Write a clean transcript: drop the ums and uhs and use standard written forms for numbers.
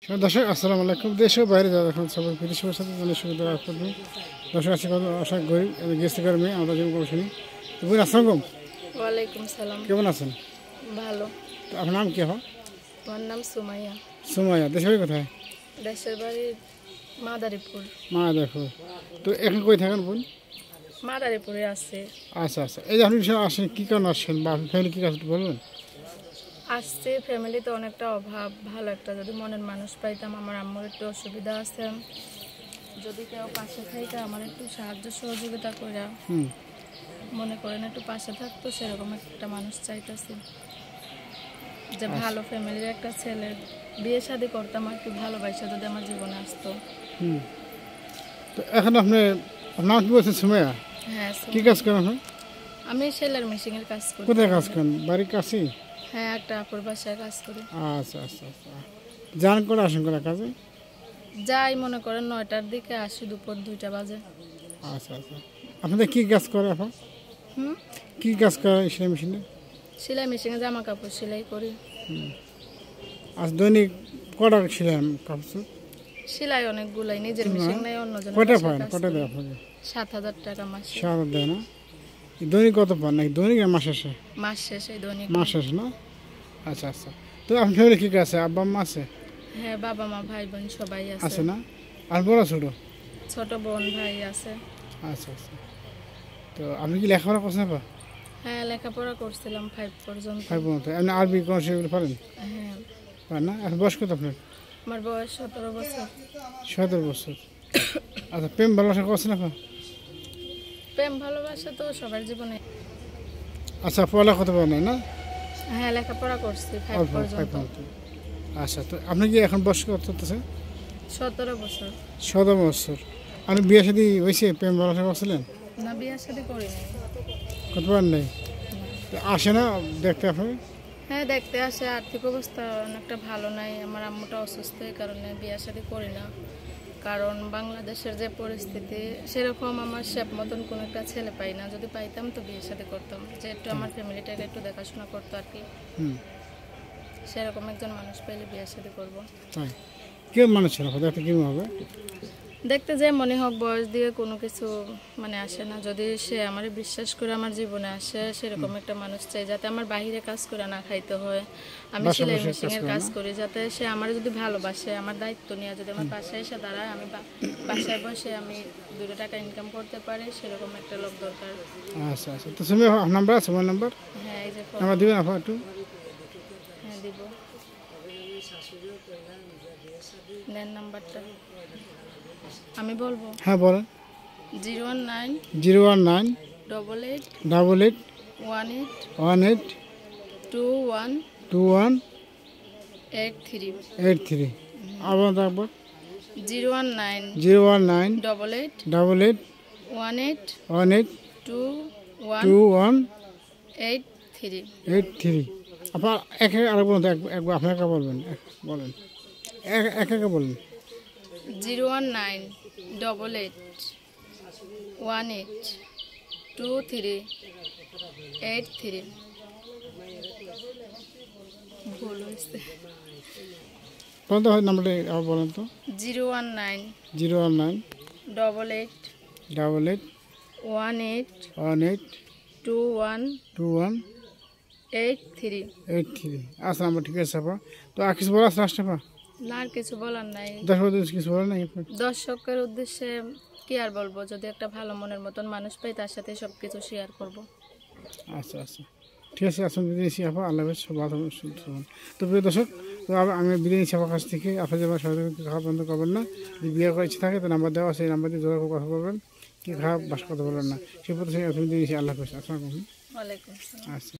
দর্শক আসসালামু আলাইকুম। দেশে বাইরে যারা এখন সবাই বিদেশের সাথে জানিয়ে সুবিধা করবেন। দর্শক আছে কত আশা গরিব গেস্ট মেয়ে আমরা যেমন করে শুনি। তো বই আসসালাম, ওয়ালাইকুম সালাম। কেমন আছেন? ভালো। তো আপনার নাম কি হয়? আমার নাম সুমাইয়া। সুমাইয়া। দেশের বাড়ি কোথায়? দেশের বাড়ি মাদারীপুর। মা দেখো। তো এখন কই থাকেন বোন? মাদারীপুরে আছে। আচ্ছা আচ্ছা, এই যে আপনি আসেন কী কারণে আসছেন বা আপনার ফ্যামিলি কী কাজ বলবেন? আসছে ফ্যামিলিতে অনেকটা অভাব, ভালো একটা যদি মনের মানুষ পাইতাম। আমার আম্মুর একটু অসুবিধা আছে, যদি কেউ পাশে থাকে আমার একটু সাহায্য সহযোগিতা করে মনে করেন একটু পাশে থাকতো, সেরকম একটা মানুষ চাইতেছি যে ভালো ফ্যামিলির একটা ছেলে বিয়ে শাদী করতাম আর কি, ভালোবাসা যদি আমার জীবনে আসতো। তো এখন আপনি আপনার নাম কি বলছেন? সুমাইয়া। হ্যাঁ, কী কাজ করেন আপনি? আমি সেলার মেশিনের কাজ করি। কোথায় কাজ করেন? বাড়ির কাছে? হ্যাঁ, একটা আপুর বাসায় কাজ করি। আচ্ছা আচ্ছা আচ্ছা, যান করে আসেন করে কাজে? যাই মনে করেন 9টার দিকে আসি, দুপুর 2টা বাজে। আচ্ছা আচ্ছা, আপনাদের কী কাজ করে এখন? কী কাজ করে সেলাই মেশিনে? সেলাই মেশিনে জামা কাপড় সেলাই করি। আজ দৈনিক কটা সেলাই কাপড়? সেলাই অনেকগুলাই, নিজের মেশিন নাই, অন্যজনের কটা বাসায় পান? কাজ কটা করি। দেয় আপনাকে? 7,000 টাকা মাসে। 7,000 দেয় না? দৈনিক কত পান? নাকি দৈনিক আর মাস শেষে? মাস শেষে দৈনিক। মাস শেষে না? আচ্ছা আচ্ছা। তো আপনার ফ্যামিলি কী আছে? আব্বা আম্মা আছে? হ্যাঁ, বাবা মা ভাই বোন সবাই আছে। আছে না? আর বড় ছোটো? ছোট বোন ভাই আছে। আচ্ছা আচ্ছা। তো আপনি কি লেখাপড়া করছেন আপা? হ্যাঁ, লেখাপড়া করছিলাম 5 পর্যন্ত। 5 পর্যন্ত। আপনি আরবি কোন সেগুলো পারেন? হ্যাঁ, পারেন না? এখন বয়স কত আপনার? আমার বয়স 17 বছর। 17 বছর। আচ্ছা, প্রেম ভালোবাসা করছেন আপা? প্রেম ভালোবাসা তো সবার জীবনে। আচ্ছা, পড়ালেখা করতে পারেন না? হ্যাঁ, লেখাপড়া করছি 5 অল্প 5 পর্যন্ত। পর্যন্ত। আচ্ছা, তো আপনি কি এখন বয়স কত হতেছে? 17 বছর। 17 বছর। আপনি বিয়ে শাদী হয়েছে? প্রেম ভালোবাসা করছিলেন? না, বিয়ে শাদী করিনি। করতে পারেন নাই? তো আসে না দেখতে আপনি? হ্যাঁ, দেখতে আসে। আর্থিক অবস্থা অনেকটা ভালো নাই, আমার আম্মুটা অসুস্থ, এই কারণে বিয়ে শাদী করি না। কারণ বাংলাদেশের যে পরিস্থিতি, সেরকম আমার শেপ মতন কোনো একটা ছেলে পাই না। যদি পাইতাম তো বিয়ে শাদী করতাম, যে একটু আমার ফ্যামিলিটাকে একটু দেখাশোনা করতো আর কি। সেরকম একজন মানুষ পেলে বিয়ে শাদী করবো। তাই কেউ মানুষ ছিল দেখতে কেমন হবে? দেখতে যে মনে হোক, বয়স দিয়ে কোনো কিছু মানে আসে না। যদি সে আমার বিশ্বাস করে আমার জীবনে আসে, সেরকম একটা মানুষ চাই, যাতে আমার বাহিরে কাজ করে না খাইতে হয়। আমি সেলাই মেশিনের কাজ করি, যাতে সে আমার যদি ভালোবাসে, আমার দায়িত্ব নিয়ে যদি আমার পাশে এসে দাঁড়ায়, আমি বাসায় বসে আমি 2 টাকা ইনকাম করতে পারি, সেরকম একটা লোক দরকার। আচ্ছা আচ্ছা। তো তুমি নাম্বার আছে? মোবাইল নাম্বার হ্যাঁ, এই যে নাম্বার দিবেন আপা একটু? হ্যাঁ, দিব। নেন নাম্বারটা, আমি বলবো। হ্যাঁ বলেন। 019 019 88 88 18 18 21 21 83। 83। আবার একবার। 019 019 88 88 18 18 21 21 83। 83। আপনার একে আর বলুন তো, একবার আপনার একা বলবেন, বলেন এক একা বলেন। 019 88 18 23 83। ভুল হয়েছে। বলেন তো নাম্বারটা আবার বলেন তো। 019 019 88 88 18 18 21 21 83। 83। আচ্ছা নাম্বার ঠিক আছে আপা। তো আর কিছু বলা আছে লাস্ট আপা? না, আর কিছু বলার নাই। দর্শক কিছু বলেন নাই? দর্শকের উদ্দেশ্যে কি আর বলবো, যদি একটা ভালো মনের মতন মানুষ পাই, তার সাথে সব কিছু শেয়ার করব। আচ্ছা আচ্ছা, ঠিক আছে। আসুন বিদায় নিচ্ছি আপা, আল্লাহ হাফেজ, সব ভালো থাকবেন। তো প্রিয় দর্শক, তো আমি বিদায় নিচ্ছি আমার কাছ থেকে। আপনার যেমন সহযোগিতা খাওয়া বন্ধ করবেন না। যদি বিয়ে করার ইচ্ছে থাকে তো নাম্বার দেওয়া, সেই নাম্বার দিয়ে যোগাযোগ কথা বলবেন। কি খারাপ বাস কথা বলবেন না, সেই প্রতি বিদায় নিচ্ছি। আল্লাহ হাফেজ। আসসালামু আলাইকুম। ওয়ালাইকুম আসসালাম। আচ্ছা।